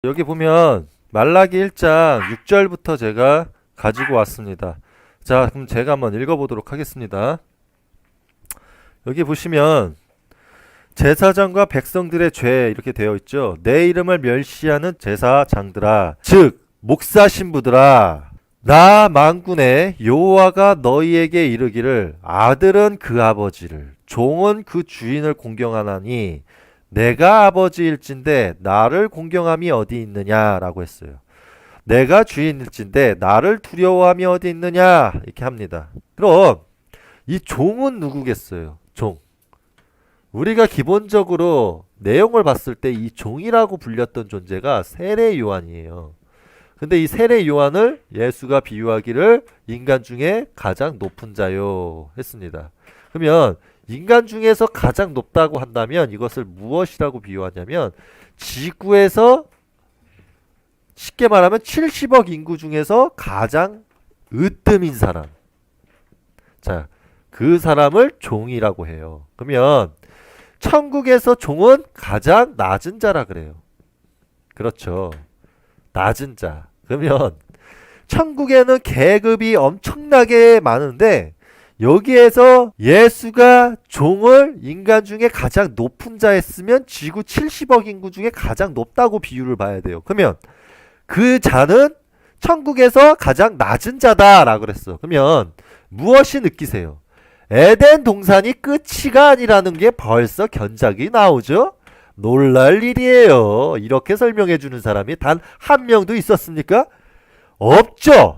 여기 보면 말라기 1장 6절부터 제가 가지고 왔습니다. 자, 그럼 제가 한번 읽어보도록 하겠습니다. 여기 보시면 제사장과 백성들의 죄 이렇게 되어 있죠. 내 이름을 멸시하는 제사장들아, 즉 목사 신부들아, 나 만군의 여호와가 너희에게 이르기를 아들은 그 아버지를, 종은 그 주인을 공경하나니 내가 아버지일진데 나를 공경함이 어디 있느냐라고 했어요. 내가 주인일진데 나를 두려워함이 어디 있느냐 이렇게 합니다. 그럼 이 종은 누구겠어요? 종. 우리가 기본적으로 내용을 봤을 때 이 종이라고 불렸던 존재가 세례 요한이에요. 근데 이 세례 요한을 예수가 비유하기를 인간 중에 가장 높은 자요 했습니다. 그러면 인간 중에서 가장 높다고 한다면 이것을 무엇이라고 비유하냐면 지구에서 쉽게 말하면 70억 인구 중에서 가장 으뜸인 사람. 자, 그 사람을 종이라고 해요. 그러면 천국에서 종은 가장 낮은 자라 그래요. 그렇죠. 낮은 자. 그러면 천국에는 계급이 엄청나게 많은데 여기에서 예수가 종을 인간 중에 가장 높은 자였으면 지구 70억 인구 중에 가장 높다고 비유를 봐야 돼요. 그러면 그 자는 천국에서 가장 낮은 자다라고 그랬어. 그러면 무엇이 느끼세요? 에덴 동산이 끝이가 아니라는 게 벌써 견작이 나오죠? 놀랄 일이에요. 이렇게 설명해 주는 사람이 단 한 명도 있었습니까? 없죠.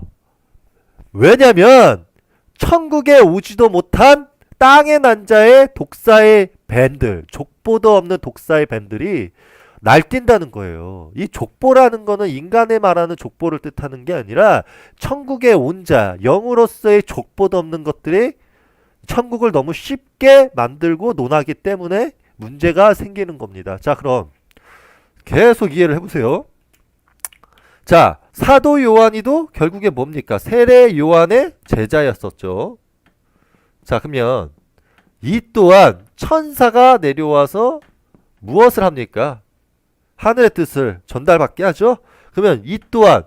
왜냐면 천국에 오지도 못한 땅의 난자의 독사의 뱀들, 족보도 없는 독사의 뱀들이 날뛴다는 거예요. 이 족보라는 거는 인간의 말하는 족보를 뜻하는 게 아니라 천국에 온 자, 영으로서의 족보도 없는 것들이 천국을 너무 쉽게 만들고 논하기 때문에 문제가 생기는 겁니다. 자, 그럼 계속 이해를 해보세요. 자, 사도 요한이도 결국에 뭡니까? 세례 요한의 제자였었죠. 자, 그러면 이 또한 천사가 내려와서 무엇을 합니까? 하늘의 뜻을 전달받게 하죠. 그러면 이 또한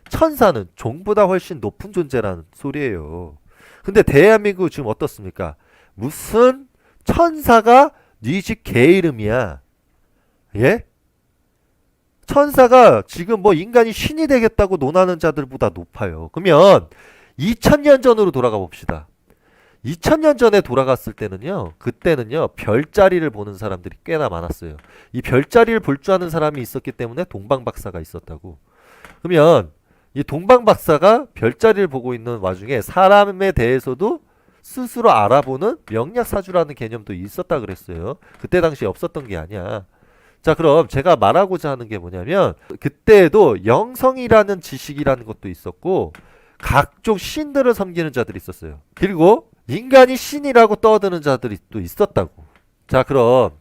천사는 종보다 훨씬 높은 존재라는 소리예요. 근데 대한민국 지금 어떻습니까? 무슨 천사가 네 집 개 이름이야. 예? 천사가 지금 뭐 인간이 신이 되겠다고 논하는 자들보다 높아요. 그러면 2000년 전으로 돌아가 봅시다. 2000년 전에 돌아갔을 때는요, 그때는요, 별자리를 보는 사람들이 꽤나 많았어요. 이 별자리를 볼 줄 아는 사람이 있었기 때문에 동방박사가 있었다고. 그러면 이 동방박사가 별자리를 보고 있는 와중에 사람에 대해서도 스스로 알아보는 명약사주라는 개념도 있었다 그랬어요. 그때 당시에 없었던 게 아니야. 자, 그럼 제가 말하고자 하는 게 뭐냐면 그때에도 영성이라는 지식이라는 것도 있었고 각종 신들을 섬기는 자들이 있었어요. 그리고 인간이 신이라고 떠드는 자들이 또 있었다고. 자, 그럼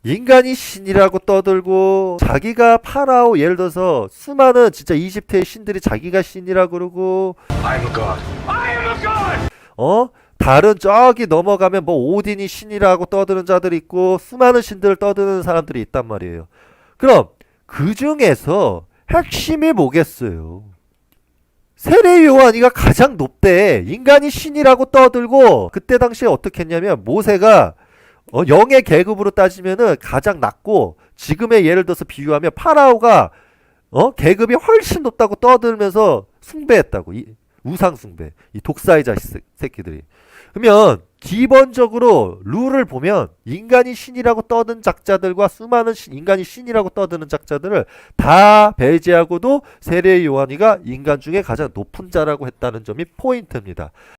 인간이 신이라고 떠들고 자기가 파라오, 예를 들어서 수많은 진짜 이집트의 신들이 자기가 신이라고 그러고 I am a god. I am a god. 다른 저기 넘어가면 뭐 오딘이 신이라고 떠드는 자들이 있고 수많은 신들을 떠드는 사람들이 있단 말이에요. 그럼 그 중에서 핵심이 뭐겠어요? 세례 요한이가 가장 높대. 인간이 신이라고 떠들고 그때 당시에 어떻게 했냐면 모세가 영의 계급으로 따지면은 가장 낮고 지금의 예를 들어서 비유하면 파라오가 계급이 훨씬 높다고 떠들면서 숭배했다고. 우상 숭배. 이 독사의 자식 새끼들이. 그러면 기본적으로 룰을 보면 인간이 신이라고 떠든 작자들과 수많은 인간이 신이라고 떠드는 작자들을 다 배제하고도 세례 요한이가 인간 중에 가장 높은 자라고 했다는 점이 포인트입니다.